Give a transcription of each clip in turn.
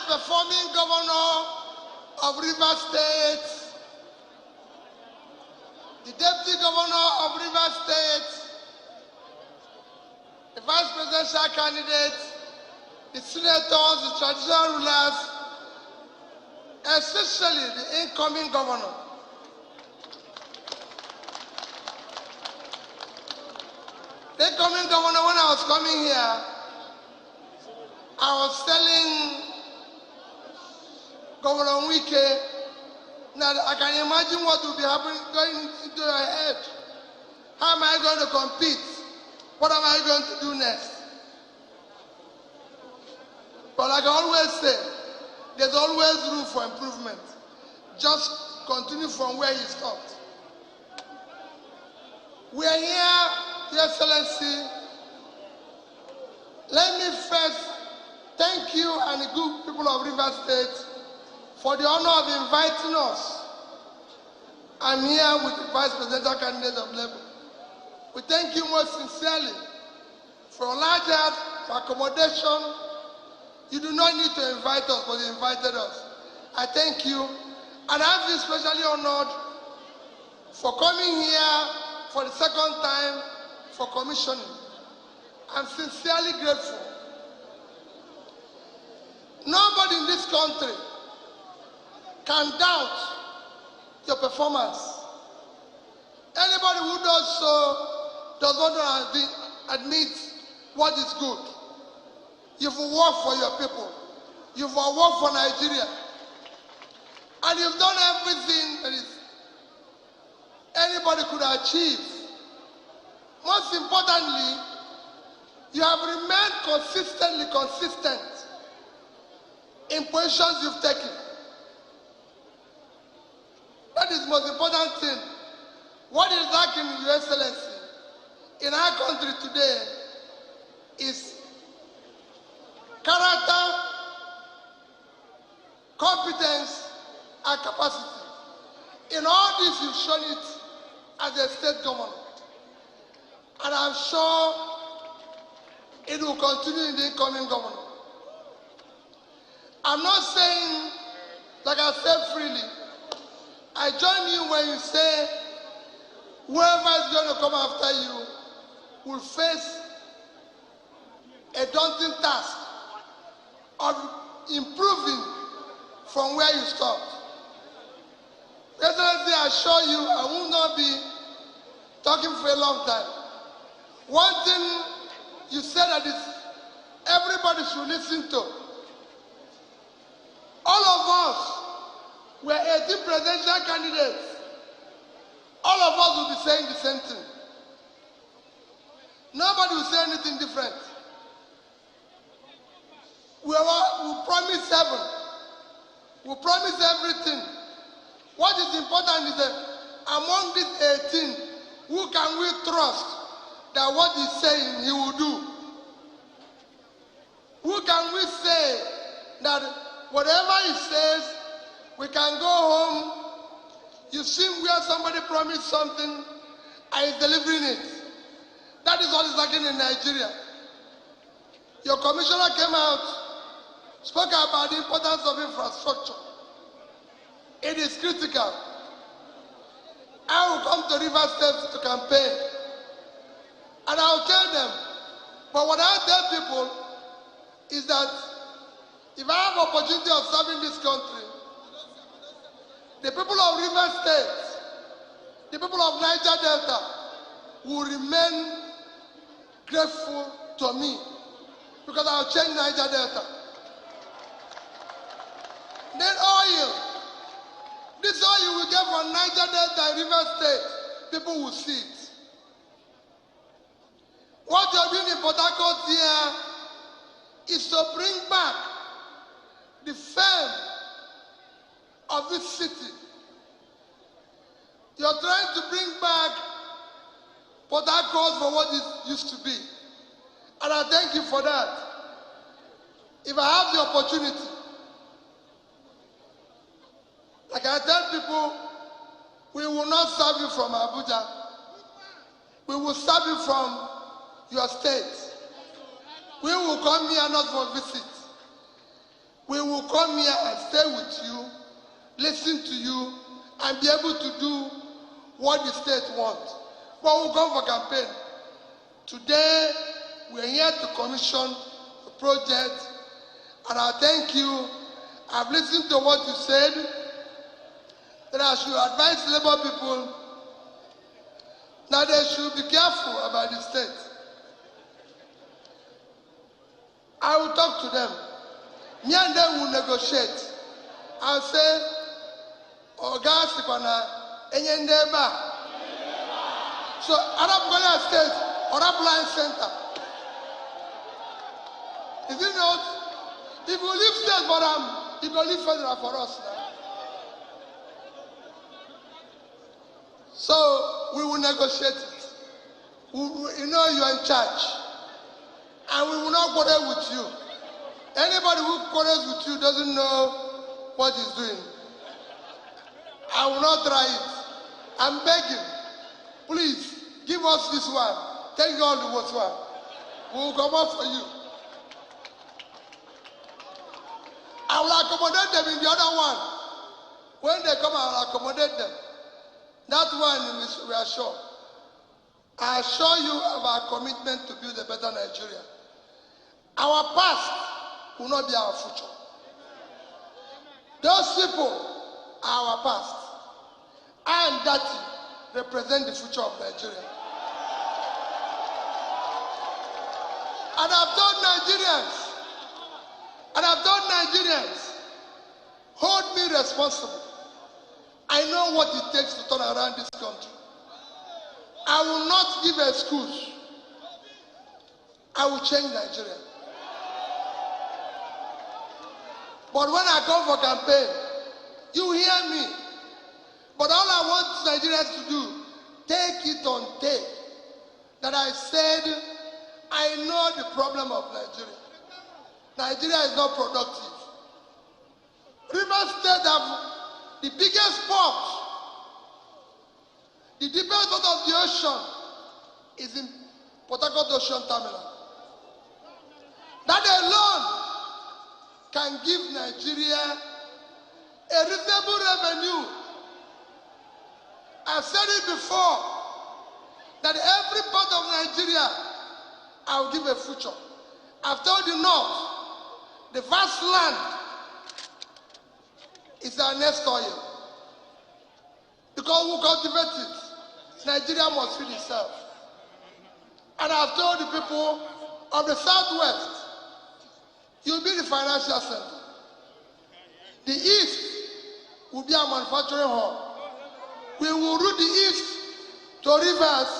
highest performing governor of Rivers State, the deputy governor of Rivers State, the vice presidential candidate, the senators, the traditional rulers, especially the incoming governor. The incoming governor, when I was coming here, I was telling Governor Wike that I can imagine what will be happening going into your head. How am I going to compete? What am I going to do next? But like I always say, there's always room for improvement. Just continue from where you stopped. We are here, Your Excellency. Let me first thank you and the good people of Rivers State for the honor of inviting us. I'm here with the vice presidential candidate of Labour. We thank you most sincerely for a large heart, for accommodation. You do not need to invite us, but you invited us. I thank you, and I feel especially honored for coming here for the second time for commissioning. I'm sincerely grateful. Nobody in this country can doubt your performance. Anybody who does so does not admit what is good. You've worked for your people. You've worked for Nigeria. And you've done everything that anybody could achieve. Most importantly, you have remained consistently consistent in positions you've taken. That is the most important thing. What is lacking, Your Excellency, in our country today is character, competence, and capacity. In all this, you've shown it as a state governor. And I'm sure it will continue in the incoming governor. I'm not saying, like I said freely, I join you when you say whoever is going to come after you will face a daunting task of improving from where you stopped. Excellency, I assure you, I will not be talking for a long time. One thing you said that is everybody should listen to. All of us were 18 presidential candidates. All of us will be saying the same thing. Nobody will say anything different. We promise heaven. We promise everything. What is important is that among these 18, who can we trust that what he's saying he will do? Who can we say that whatever he says, we can go home? You've seen where somebody promised something and is delivering it. That is what is lacking in Nigeria. Your commissioner came out, spoke about the importance of infrastructure. It is critical. I will come to Rivers State to campaign. And I will tell them, but what I tell people is that if I have opportunity of serving this country, the people of Rivers State, the people of Niger Delta will remain grateful to me because I will change Niger Delta. Then oil. This oil you will get from Niger Delta and Rivers State, people will see it. What you're doing in Port Harcourt here is to bring back the fame of this city. You're trying to bring back Port Harcourt for what it used to be. And I thank you for that. If I have the opportunity, like I tell people, we will not serve you from Abuja. We will serve you from your state. We will come here not for visit. We will come here and stay with you, listen to you, and be able to do what the state wants. But we'll come for campaign. Today, we're here to commission a project, and I thank you. I've listened to what you said, that I should advise Labour people that they should be careful about the state. I will talk to them. Me and them will negotiate. I'll say, Oga Sipana, Enyendeba. So, Arab Ghana State, Arab Line Center. Is it not? If we leave state for them, it will leave federal for us now. So, we will negotiate it. You know you are in charge. And we will not quarrel with you. Anybody who quarrels with you doesn't know what he's doing. I will not try it. I'm begging. Please, give us this one. Take all the worst one. We will come up for you. I will accommodate them in the other one. When they come, I will accommodate them. That one, we are sure. I assure you of our commitment to build a better Nigeria. Our past will not be our future. Those people are our past. And that represent the future of Nigeria. And I've told Nigerians, hold me responsible. I know what it takes to turn around this country. I will not give an excuse. I will change Nigeria. But when I come for campaign, you hear me. But all I want Nigerians to do, take it on tape, that I said, I know the problem of Nigeria. Nigeria is not productive. River State have the biggest port. The deepest part of the ocean is in Port Harcourt Ocean Terminal. That alone can give Nigeria a reasonable revenue. I've said it before, that every part of Nigeria, I will give a future. I've told the North, the vast land is our next oil. Because we cultivate it, Nigeria must feed itself. And I've told the people of the Southwest, you'll be the financial center. The East will be our manufacturing hub. We will route the East to rivers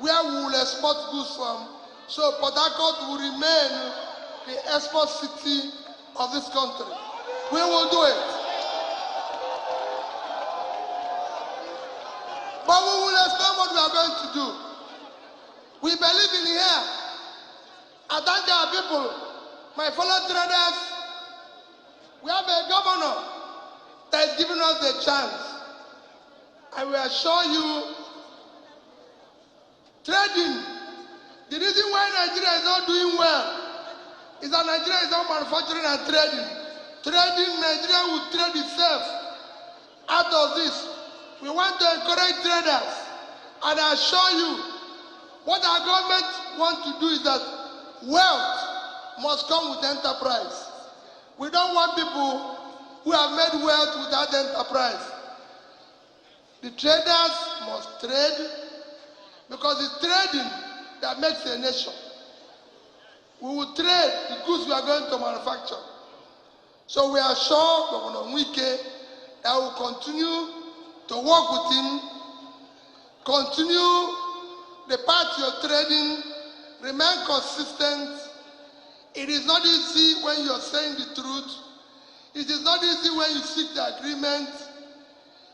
where we will export goods from. So Port Harcourt will remain the export city of this country. We will do it. But we will explain what we are going to do. We believe in here. I thank our people, my fellow traders. We have a governor that is giving us the chance. I will assure you, trading, the reason why Nigeria is not doing well is that Nigeria is not manufacturing and trading. Nigeria will trade itself out of this. We want to encourage traders, and I assure you, what our government wants to do is that wealth must come with enterprise. We don't want people who have made wealth without enterprise. The traders must trade, because it's trading that makes a nation. We will trade the goods we are going to manufacture. So we are sure Governor Wike that will continue to work with him, continue the path you're trading, remain consistent. It is not easy when you're saying the truth. It is not easy when you seek the agreement.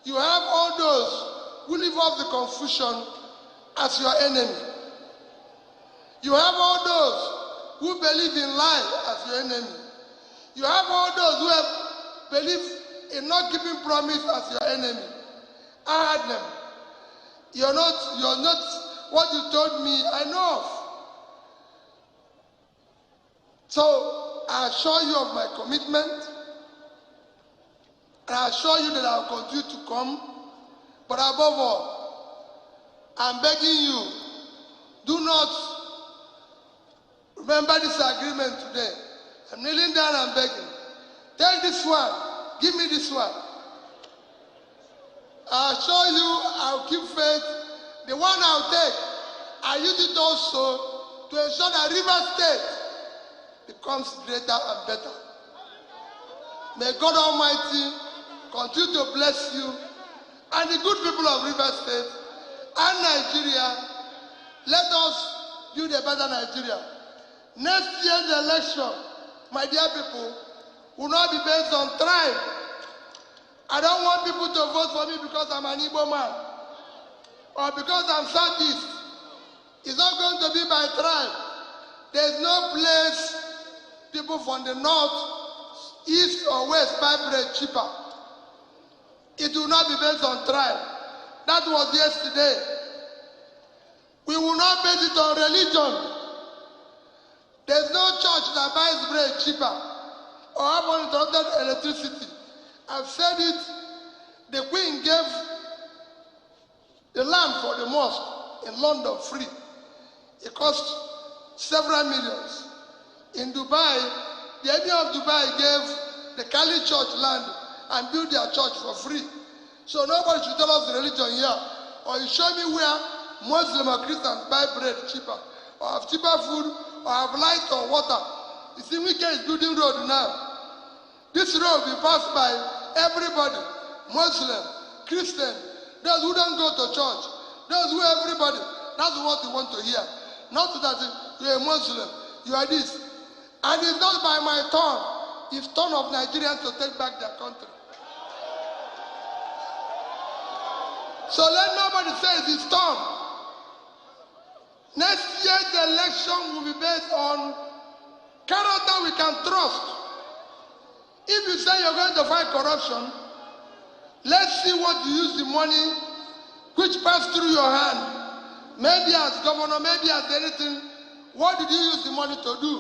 You have all those who live off the confusion as your enemy. You have all those who believe in lies as your enemy. You have all those who have believed in not keeping promise as your enemy. I had them. You're not what you told me, I know of. So I assure you of my commitment. And I assure you that I will continue to come. But above all, I'm begging you, do not remember this agreement today. I'm kneeling down and begging. Take this one. Give me this one. I assure you, I'll keep faith. The one I'll take, I use it also to ensure that River State becomes greater and better. May God Almighty continue to bless you and the good people of River State and Nigeria. Let us build a better Nigeria. Next year's election, my dear people, will not be based on tribe. I don't want people to vote for me because I'm an Igbo man or because I'm Southeast. It's not going to be by tribe. There's no place people from the north, east, or west buy bread cheaper. It will not be based on tribe. That was yesterday. We will not base it on religion. There's no church that buys bread cheaper or have uninterrupted electricity. I've said it. The Queen gave the land for the mosque in London free. It cost several millions. In Dubai, the Emir of Dubai gave the Kali Church land and built their church for free. So nobody should tell us the religion here. Or you show me where Muslims or Christians buy bread cheaper, or have cheaper food, or have light or water. You see, Wike is building road now. This road will be passed by everybody, Muslim, Christian, those who don't go to church, those who everybody. That's what we want to hear. Not that you're a Muslim, you are this. And it's not by my turn, it's turn of Nigerians to take back their country. So let nobody say it's his turn. Next year's election will be based on character we can trust. If you say you're going to fight corruption, let's see what you use the money which passed through your hand. Maybe as governor, maybe as anything. What did you use the money to do?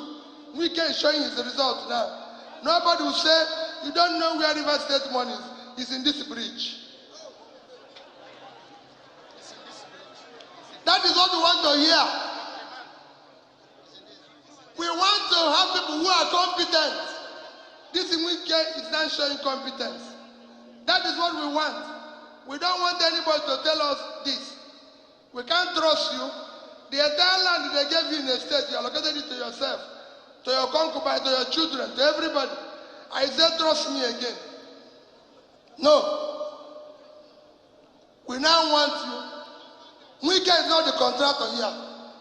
Wike is showing his result now. Nobody will say, you don't know where River State money is. It's in this bridge. That is what we want to hear. We want to have people who are competent. This Wike is not showing competence. That is what we want. We don't want anybody to tell us this. We can't trust you. The entire land they gave you in a state, you allocated it to yourself, to your concubine, to your children, to everybody. I said, trust me again. No. We now want you. Wike is not the contractor here.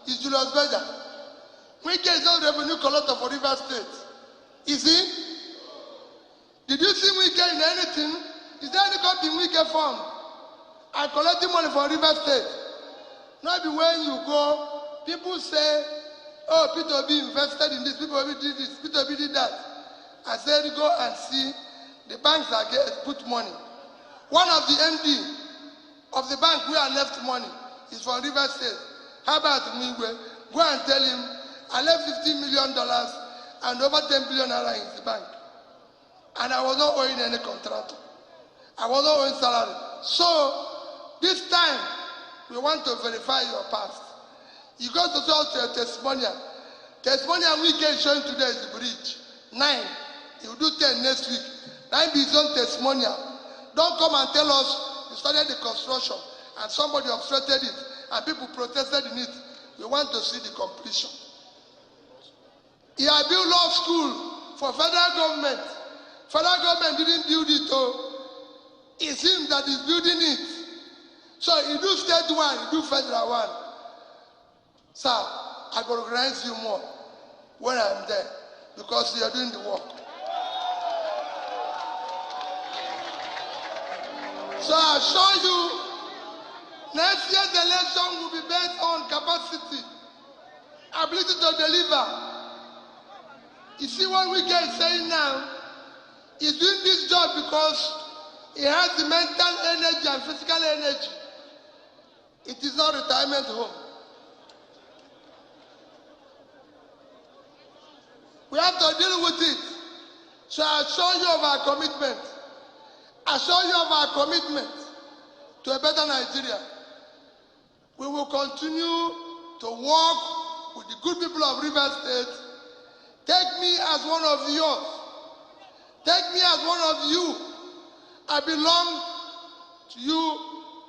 It's Julius Berger. Wike is not the revenue collector for River State. Is he? Did you see Wike in anything? Is there any company Wike fund? I'm collecting money for River State. Not be when you go, people say, oh, Peter B invested in this, Peter B did this, Peter B did that. I said, go and see the banks that put money. One of the MD of the bank where I left money is from River State. How about me? Go and tell him, I left $15 million and over 10 billion naira in the bank. And I was not owing any contractor. I was not owing salary. So, this time, we want to verify your past. You go to talk to your testimonial. Testimonial Wike is showing today is the bridge. 9. He will do 10 next week. 9 be his own testimonial. Don't come and tell us you started the construction and somebody obstructed it and people protested in it. We want to see the completion. He had built law school for federal government. Federal government didn't build it, it's him that is building it. So you do state one, you do federal one. Sir, I will recognize you more when I'm there because you are doing the work. So I assure you, next year's election will be based on capacity, ability to deliver. You see what Wike is saying now? He's doing this job because he has the mental energy and physical energy. It is not retirement home. We have to deal with it. So I assure you of our commitment. assure you of our commitment to a better Nigeria. We will continue to work with the good people of River State. Take me as one of yours. Take me as one of you. I belong to you.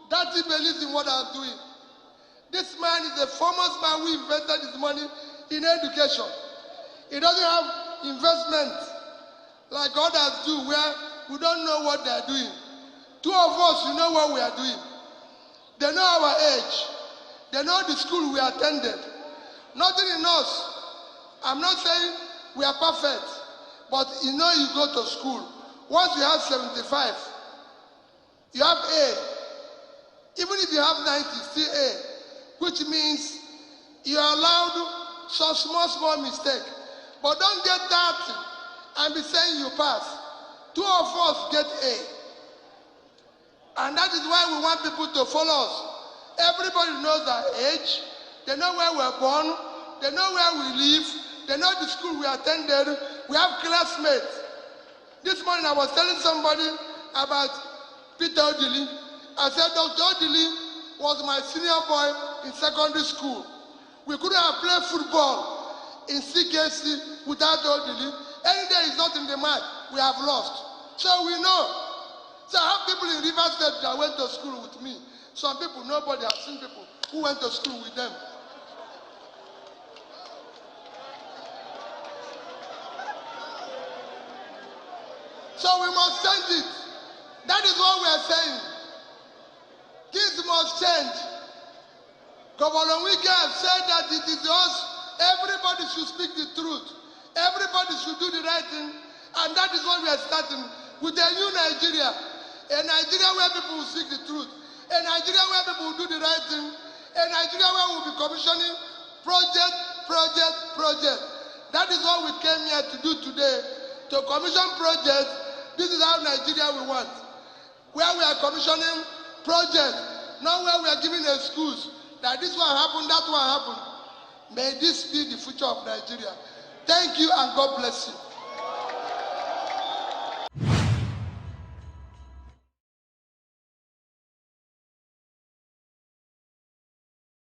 That he believes in what I'm doing. This man is the foremost man who invested his money in education. He doesn't have investment like others do, where we don't know what they are doing. Two of us, you know what we are doing. They know our age. They know the school we attended. Nothing in us. I'm not saying we are perfect, but you know you go to school. Once you have 75, you have A. Even if you have 90, still A, which means you are allowed some small mistake. But don't get 30 and be saying you pass. Two of us get A. And that is why we want people to follow us. Everybody knows our age. They know where we're born. They know where we live. They know the school we attended. We have classmates. This morning I was telling somebody about Peter Odili. I said Dr. Odili was my senior boy in secondary school. We couldn't have played football in CKC without Odili. Any day he's not in the match, we have lost. So we know. So I have people in River State that went to school with me. Some people, nobody has seen people who went to school with them. So we must change it. That is what we are saying. Things must change. Governor Wike has said that it is us. Everybody should speak the truth. Everybody should do the right thing. And that is what we are starting with a new Nigeria. A Nigeria where people will speak the truth. A Nigeria where people will do the right thing. A Nigeria where we will be commissioning project. That is what we came here to do today. To commission projects. This is how Nigeria we want. Where we are commissioning projects. Not where we are giving excuse that this one happened, that one happened. May this be the future of Nigeria. Thank you and God bless you.